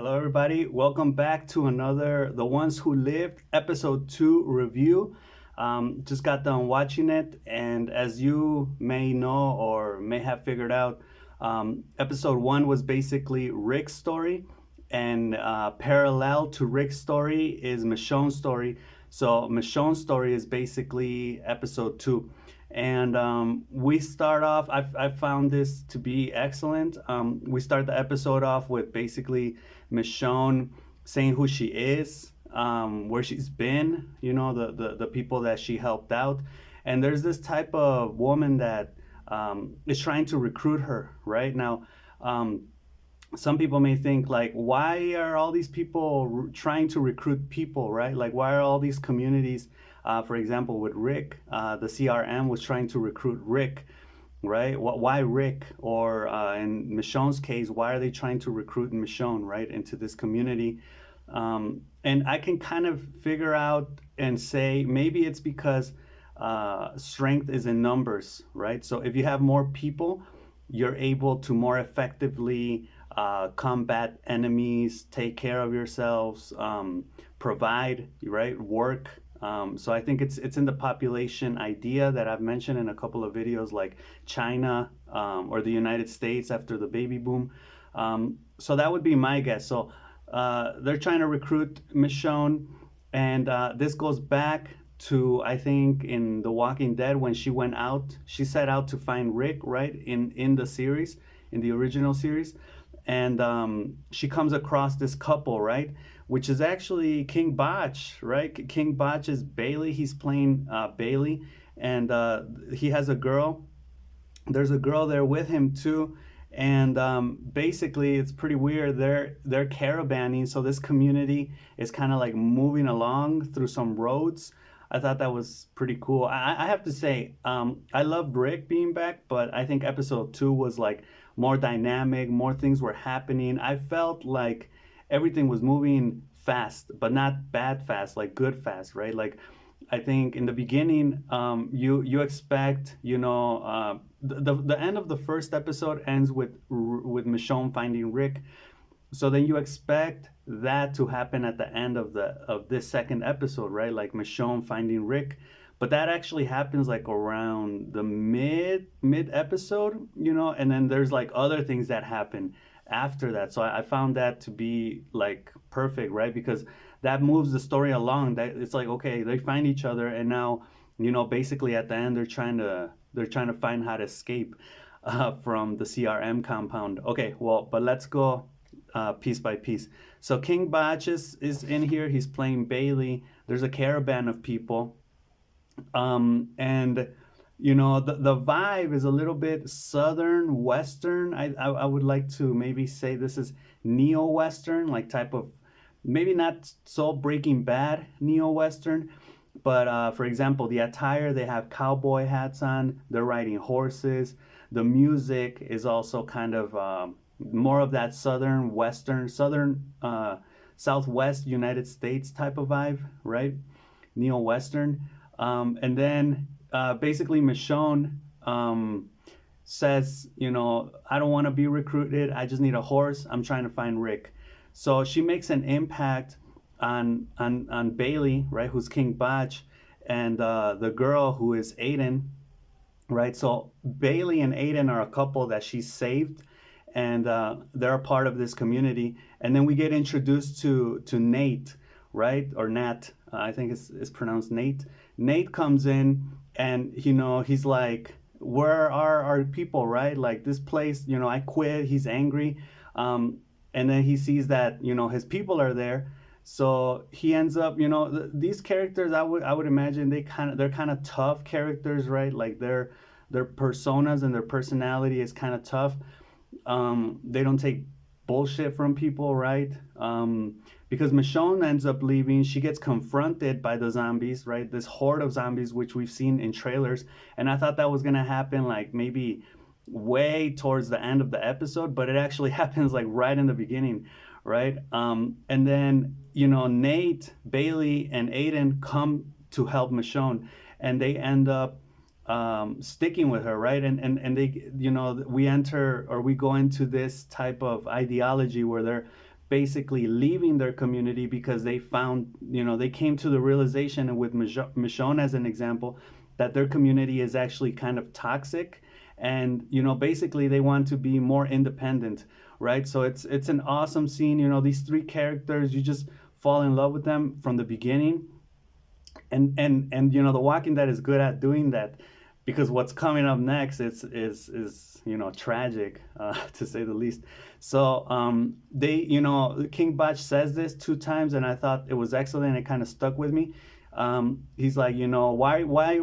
Hello, everybody. Welcome back to another The Ones Who Lived episode 2 review. Just got done watching it, and as you may know or may have figured out, episode 1 was basically Rick's story, and parallel to Rick's story is Michonne's story. So, Michonne's story is basically episode 2. And we start off, I found this to be excellent. We start the episode off with basically Michonne saying who she is, where she's been, the people that she helped out. And there's this type of woman that is trying to recruit her right now. Some people may think like, why are all these people trying to recruit people, right? Like, why are all these communities, for example, with Rick, the CRM was trying to recruit Rick, right? Why Rick? Or in Michonne's case, why are they trying to recruit Michonne, right, into this community? And I can kind of figure out and say maybe it's because strength is in numbers, right? So if you have more people, you're able to more effectively combat enemies, take care of yourselves, provide, right, work. So I think it's in the population idea that I've mentioned in a couple of videos, like China or the United States after the baby boom. So that would be my guess. So they're trying to recruit Michonne, and this goes back to, I think, in The Walking Dead when she went out. She set out to find Rick, right, in the series, in the original series. And she comes across this couple, right, which is actually King Botch, right? King Botch is Bailey. He's playing Bailey, and he has a girl. There's a girl there with him too, and basically it's pretty weird. They're caravanning, so this community is kind of like moving along through some roads. I thought that was pretty cool. I have to say, I loved Rick being back, but I think episode 2 was like more dynamic, more things were happening. I felt like everything was moving fast, but not bad fast, like good fast, right? Like, I think in the beginning, you expect, the end of the first episode ends with Michonne finding Rick. So then you expect that to happen at the end of this second episode, right? Like Michonne finding Rick. But that actually happens like around the mid episode, and then there's like other things that happen after that. So I found that to be like perfect, right? Because that moves the story along. That it's like, okay, they find each other, and now, basically at the end they're trying to find how to escape from the CRM compound. Okay, well, but let's go piece by piece. So King Botch is in here. He's playing Bailey. There's a caravan of people. And the vibe is a little bit southern western. I would like to maybe say this is neo-western, like type of, maybe not so Breaking Bad neo-western, but for example, the attire, they have cowboy hats on, they're riding horses. The music is also kind of more of that southern western, southwest United States type of vibe, right? Neo-western. And then basically Michonne says, I don't want to be recruited. I just need a horse. I'm trying to find Rick. So she makes an impact on Bailey, right, who's King Botch, and the girl who is Aiden, right? So Bailey and Aiden are a couple that she saved, and they're a part of this community. And then we get introduced to Nate, right, or Nat. I think it's pronounced Nate. Nate comes in, and he's like, where are our people, right? Like, this place, I quit. He's angry, and then he sees that his people are there, so he ends up, these characters, I would imagine they're kind of tough characters, right? Like their personas and their personality is kind of tough. They don't take bullshit from people, right? Because Michonne ends up leaving. She gets confronted by the zombies, right? This horde of zombies, which we've seen in trailers. And I thought that was going to happen like maybe way towards the end of the episode, but it actually happens like right in the beginning, right? And then, Nate, Bailey, and Aiden come to help Michonne, and they end up sticking with her, right? And they, we enter, or we go into this type of ideology where they're basically leaving their community because they found, they came to the realization, and with Michonne as an example, that their community is actually kind of toxic, and basically they want to be more independent, right? So it's an awesome scene. These three characters, you just fall in love with them from the beginning, and The Walking Dead is good at doing that, because what's coming up next is tragic, to say the least. So they King Bach says this two times, and I thought it was excellent. It kind of stuck with me. He's like, why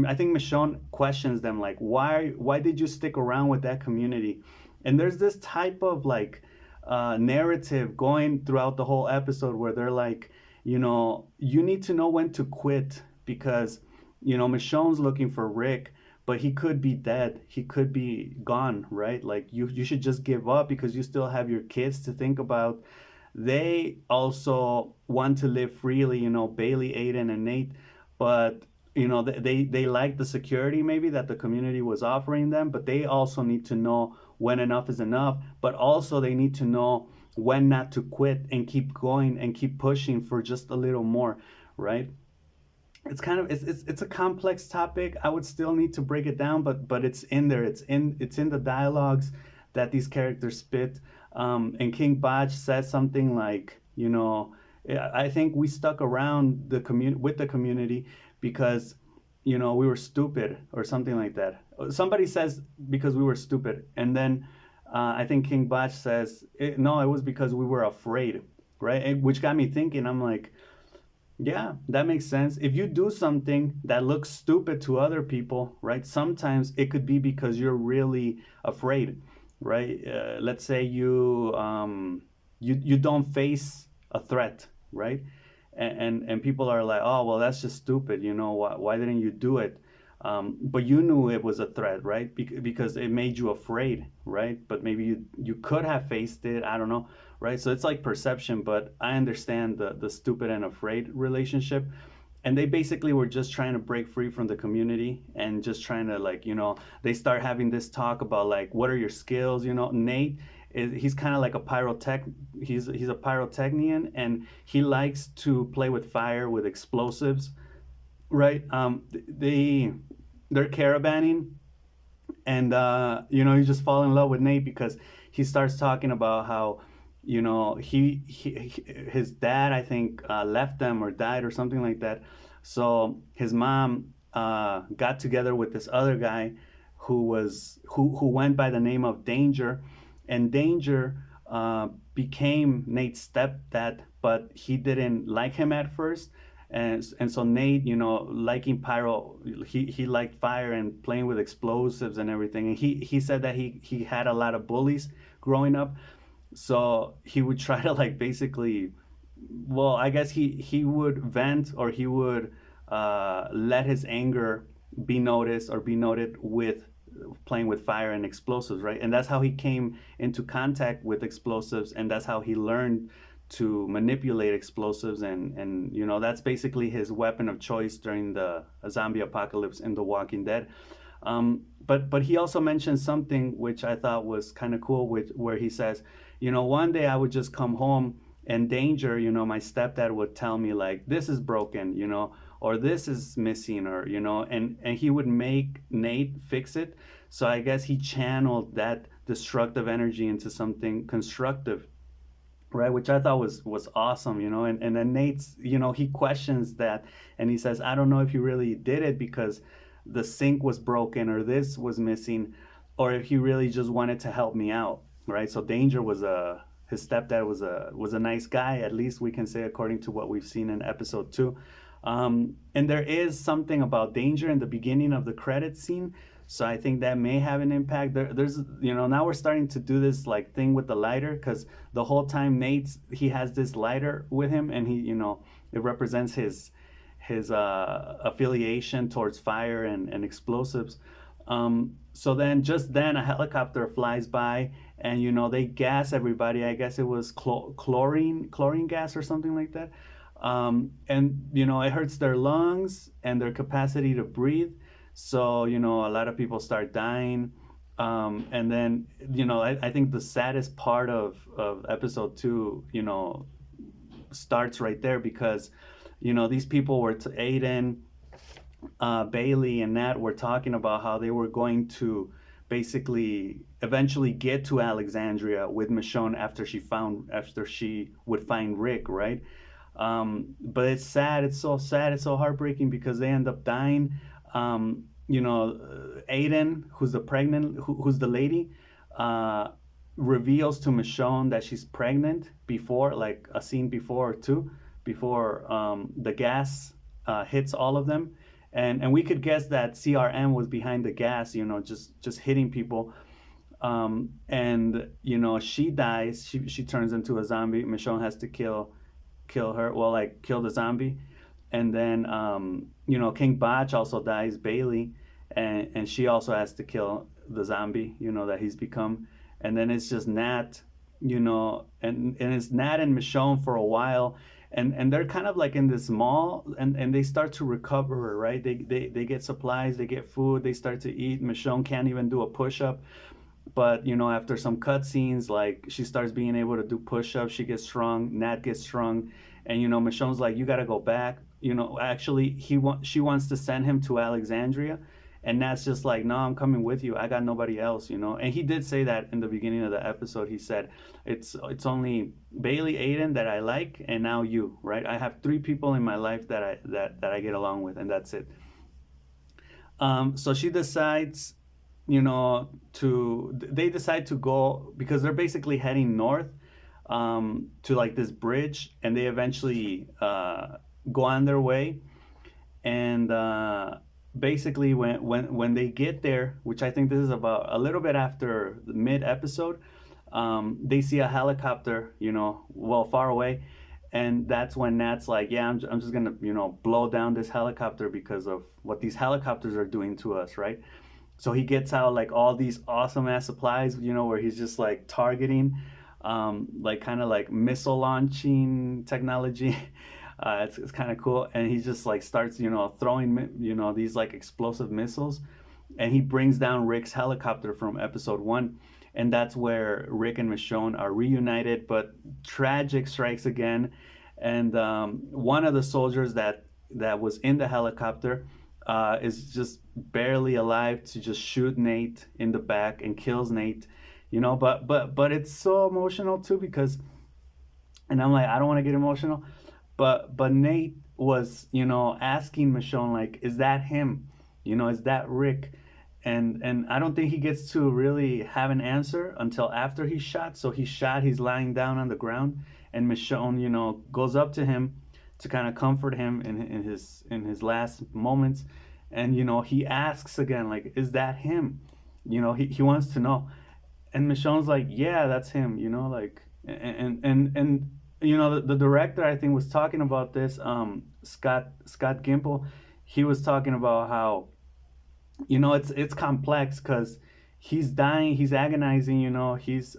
I think Michonne questions them, like, why did you stick around with that community? And there's this type of like narrative going throughout the whole episode where they're like, you need to know when to quit, because Michonne's looking for Rick, but he could be dead, he could be gone, right? Like, you should just give up, because you still have your kids to think about. They also want to live freely, Bailey, Aiden, and Nate, but they like the security maybe that the community was offering them, but they also need to know when enough is enough, but also they need to know when not to quit and keep going and keep pushing for just a little more, right? It's a complex topic. I would still need to break it down, but it's in there. It's in the dialogues that these characters spit. And King Bach says something like, I think we stuck around with the community because we were stupid, or something like that. Somebody says because we were stupid, and then I think King Bach says, no, it was because we were afraid, right? Which got me thinking. I'm like, yeah, that makes sense. If you do something that looks stupid to other people, right? Sometimes it could be because you're really afraid, right? Let's say you don't face a threat, right? And people are like, oh, well, that's just stupid. Why didn't you do it? But you knew it was a threat, right? Because it made you afraid, right? But maybe you could have faced it. I don't know, right? So it's like perception, but I understand the stupid and afraid relationship. And they basically were just trying to break free from the community, and just trying to, like, they start having this talk about, like, what are your skills? Nate, he's kind of like he's a pyrotechnician, and he likes to play with fire, with explosives, right? They're caravanning, and you just fall in love with Nate because he starts talking about how his dad, I think, left them or died or something like that. So his mom got together with this other guy who went by the name of Danger, and Danger became Nate's stepdad, but he didn't like him at first. And so Nate, liking pyro, he liked fire and playing with explosives and everything. And he said that he had a lot of bullies growing up. So he would try to, like, basically, well, I guess he would vent, or he would let his anger be noticed or be noted with playing with fire and explosives, right? And that's how he came into contact with explosives, and that's how he learned to manipulate explosives, and that's basically his weapon of choice during the zombie apocalypse in The Walking Dead. But he also mentioned something which I thought was kind of cool, where he says, one day I would just come home, and Danger, my stepdad, would tell me, like, this is broken, or this is missing, or and he would make Nate fix it. So I guess he channeled that destructive energy into something constructive, right? Which I thought was awesome, and then Nate's, he questions that, and he says, I don't know if he really did it because the sink was broken, or this was missing, or if he really just wanted to help me out, right? So Danger his stepdad was a nice guy, at least we can say, according to what we've seen in episode 2. And there is something about Danger in the beginning of the credit scene, so I think that may have an impact. There's now we're starting to do this, like, thing with the lighter, because the whole time he has this lighter with him, and he it represents his affiliation towards fire and explosives. So then a helicopter flies by, and they gas everybody. I guess it was chlorine gas or something like that. And it hurts their lungs and their capacity to breathe. So a lot of people start dying. And then, I think the saddest part of episode two, starts right there because, these people were Aiden, Bailey, and Nat were talking about how they were going to basically eventually get to Alexandria with Michonne after she would find Rick, right? But it's sad. It's so sad. It's so heartbreaking because they end up dying. Aiden, who's the lady, uh, reveals to Michonne that she's pregnant before, like a scene before or two, before the gas hits all of them, and we could guess that CRM was behind the gas, just hitting people. And she dies. She turns into a zombie. Michonne has to kill her. Well, like kill the zombie, and then King Botch also dies. Bailey, and she also has to kill the zombie. That he's become, and then it's just Nat. And it's Nat and Michonne for a while. And they're kind of like in this mall, and they start to recover, right? They get supplies, they get food, they start to eat. Michonne can't even do a push-up, but after some cutscenes, like she starts being able to do push-ups, she gets strong, Nat gets strong, and Michonne's like, you got to go back. Actually, she wants to send him to Alexandria, and Nat's just like, no, I'm coming with you, I got nobody else. And he did say that in the beginning of the episode. He said, it's only Bailey, Aiden that I like, and now you, right? I have three people in my life that I get along with, and that's it. So she decides, they decide to go because they're basically heading north, to like this bridge, and they eventually go on their way. And basically, when they get there, which I think this is about a little bit after the mid episode, they see a helicopter, well, far away. And that's when Nat's like, yeah, I'm just gonna, blow down this helicopter because of what these helicopters are doing to us, right? So he gets out like all these awesome ass supplies, where he's just like targeting, like kind of like missile launching technology. It's kind of cool. And he just like starts, throwing, these like explosive missiles. And he brings down Rick's helicopter from episode one. And that's where Rick and Michonne are reunited, but tragic strikes again. And one of the soldiers that was in the helicopter is just barely alive to just shoot Nate in the back and kills Nate. But it's so emotional too because, and I'm like, I don't want to get emotional, but Nate was asking Michonne like, is that him? Is that Rick? And I don't think he gets to really have an answer until after he's shot. So he's shot, he's lying down on the ground, and Michonne, goes up to him to kind of comfort him in his last moments. And he asks again, like, is that him? He wants to know. And Michonne's like, yeah, that's him, like, and the director, I think, was talking about this, Scott Gimple. He was talking about how it's complex because he's dying, he's agonizing,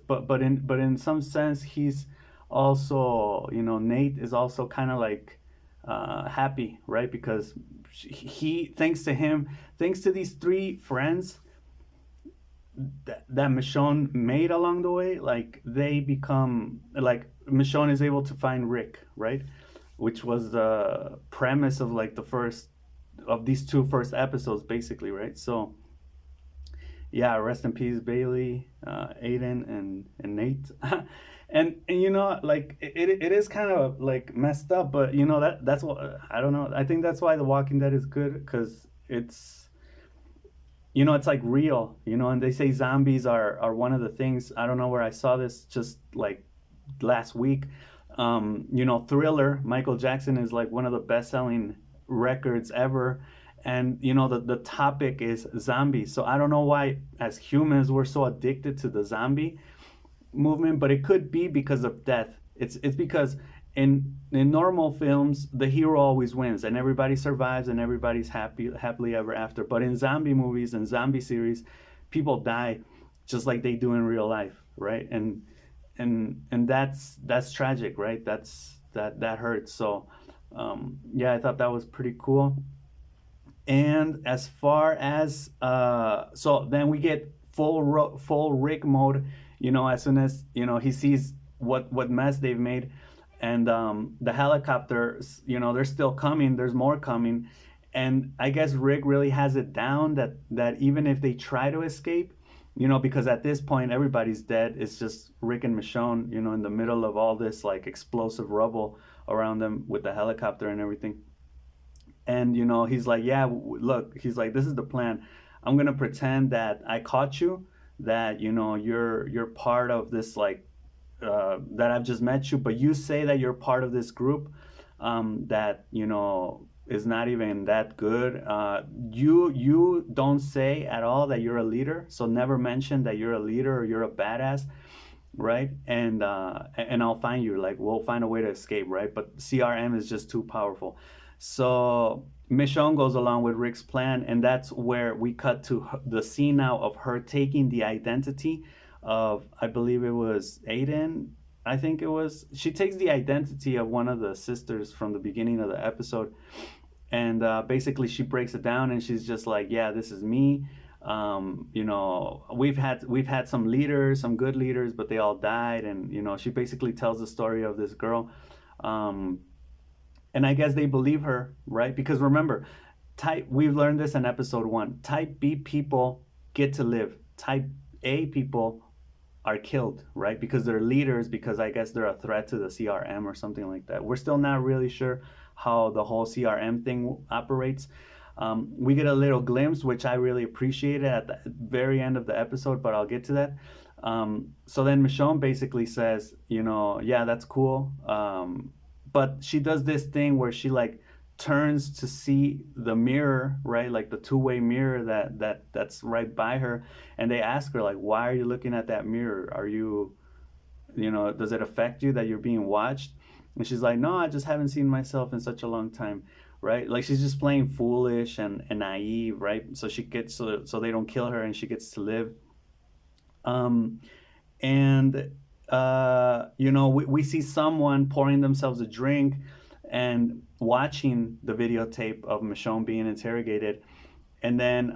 but in some sense he's also, Nate is also kind of like happy, right? Because he, thanks to these three friends that Michonne made along the way, like they become like, Michonne is able to find Rick, right? Which was the premise of like the first of these two first episodes, basically, right? So yeah, rest in peace, Bailey, Aiden, and Nate. and like it is kind of like messed up, but that's what, I don't know. I think that's why The Walking Dead is good, because it's like real, and they say zombies are one of the things. I don't know where I saw this, just like last week. Thriller, Michael Jackson is like one of the best-selling records ever, and the topic is zombies. So I don't know why as humans we're so addicted to the zombie movement, but it could be because of death. It's because in normal films the hero always wins and everybody survives and everybody's happily ever after, but in zombie movies and zombie series people die just like they do in real life, right? And that's tragic, right? That hurts. So yeah, I thought that was pretty cool. And as far as so then we get full Rick mode. As soon as he sees what mess they've made, and the helicopters, they're still coming. There's more coming, and I guess Rick really has it down that even if they try to escape, because at this point everybody's dead. It's just Rick and Michonne, in the middle of all this like explosive rubble around them with the helicopter and everything. And he's like, yeah, look, he's like, this is the plan. I'm gonna pretend that I caught you, that you're part of this, like, that I've just met you, but you say that you're part of this group, that is not even that good. You don't say at all that you're a leader, so never mention that you're a leader or you're a badass, right? And I'll find you. Like, we'll find a way to escape, right? But CRM is just too powerful. So Michonne goes along with Rick's plan, and that's where we cut to the scene now of her taking the identity of, I believe it was Aiden. I think it was. She takes the identity of one of the sisters from the beginning of the episode, and basically she breaks it down, and she's just like, yeah, this is me. We've had some leaders, some good leaders, but they all died, and she basically tells the story of this girl. Um, and I guess they believe her, right? Because remember, we've learned this in episode 1. Type B people get to live. Type A people are killed, right? Because they're leaders, because I guess they're a threat to the CRM or something like that. We're still not really sure how the whole CRM thing operates. We get a little glimpse, which I really appreciated at the very end of the episode, but I'll get to that. So then Michonne basically says, yeah, that's cool. But she does this thing where she like turns to see the mirror, right? Like the two-way mirror that's right by her. And they ask her, like, why are you looking at that mirror? Are you, does it affect you that you're being watched? And she's like, no, I just haven't seen myself in such a long time, right? Like, she's just playing foolish and naive, right? So she gets, so they don't kill her, and she gets to live. Um, and we see someone pouring themselves a drink and watching the videotape of Michonne being interrogated. And then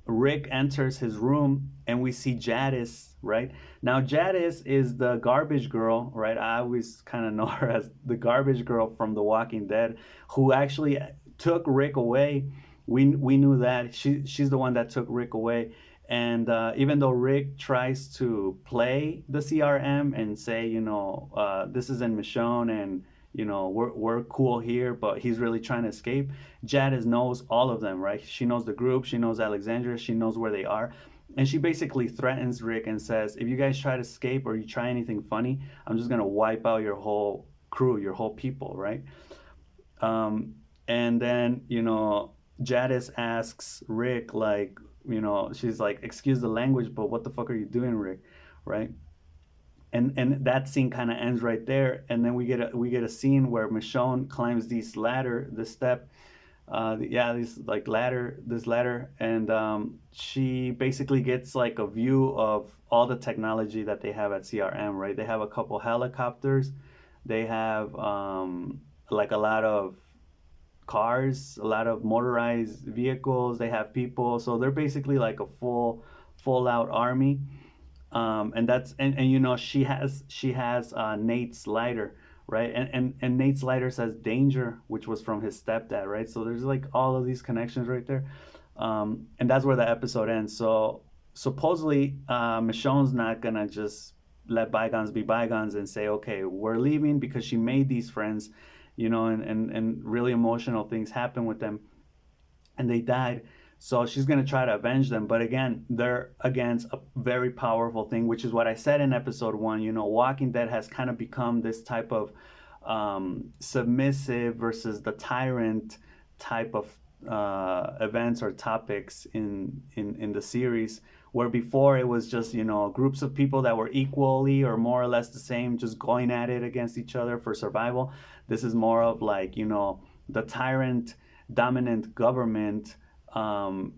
Rick enters his room, and we see Jadis, right? Now, Jadis is the garbage girl, right? I always kind of know her as the garbage girl from The Walking Dead, who actually took Rick away. We knew that. She's the one that took Rick away. And even though Rick tries to play the CRM and say, this isn't Michonne, and we're cool here, but he's really trying to escape, Jadis knows all of them, right? She knows the group, she knows Alexandria, she knows where they are, and she basically threatens Rick and says, if you guys try to escape or you try anything funny, I'm just gonna wipe out your whole crew, your whole people, right? And then Jadis asks Rick, like, she's like, excuse the language, but what the fuck are you doing, Rick, right? And that scene kind of ends right there, and then we get a scene where Michonne climbs this step, this ladder, and she basically gets like a view of all the technology that they have at CRM, right? They have a couple helicopters, they have like a lot of cars, a lot of motorized vehicles, they have people, so they're basically like a full out army. And that's and she has Nate's lighter, right? And Nate's lighter says danger, which was from his stepdad, right? So there's like all of these connections right there. And that's where the episode ends. So supposedly Michonne's not gonna just let bygones be bygones and say, okay, we're leaving, because she made these friends, and really emotional things happen with them, and they died. So she's going to try to avenge them. But again, they're against a very powerful thing, which is what I said in episode 1. Walking Dead has kind of become this type of submissive versus the tyrant type of events or topics in the series, where before it was just, groups of people that were equally or more or less the same, just going at it against each other for survival. This is more of like, the tyrant dominant government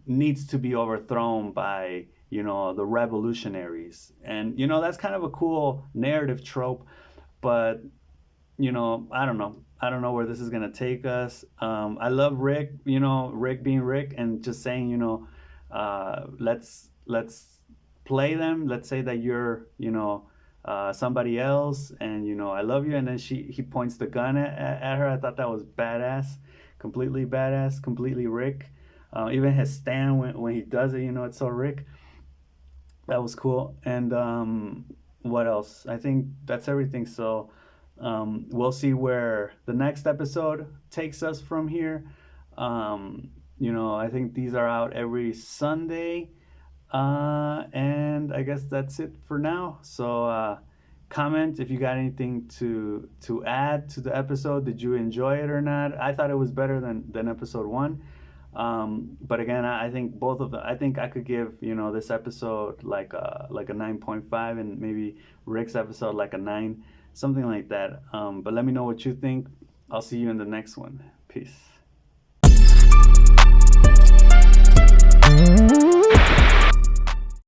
needs to be overthrown by the revolutionaries, and that's kind of a cool narrative trope, but I don't know where this is gonna take us. I love Rick, Rick being Rick, and just saying, let's play them. Let's say that you're, somebody else, and I love you, and then he points the gun at her. I thought that was badass, completely Rick. Even his stand when he does it, it's so Rick. That was cool. And what else? I think that's everything. So we'll see where the next episode takes us from here. I think these are out every Sunday. And I guess that's it for now. So comment if you got anything to add to the episode. Did you enjoy it or not? I thought it was better than episode 1. But again, I think both of them. I think I could give this episode like a 9.5, and maybe Rick's episode like a 9, something like that. But let me know what you think. I'll see you in the next one. Peace.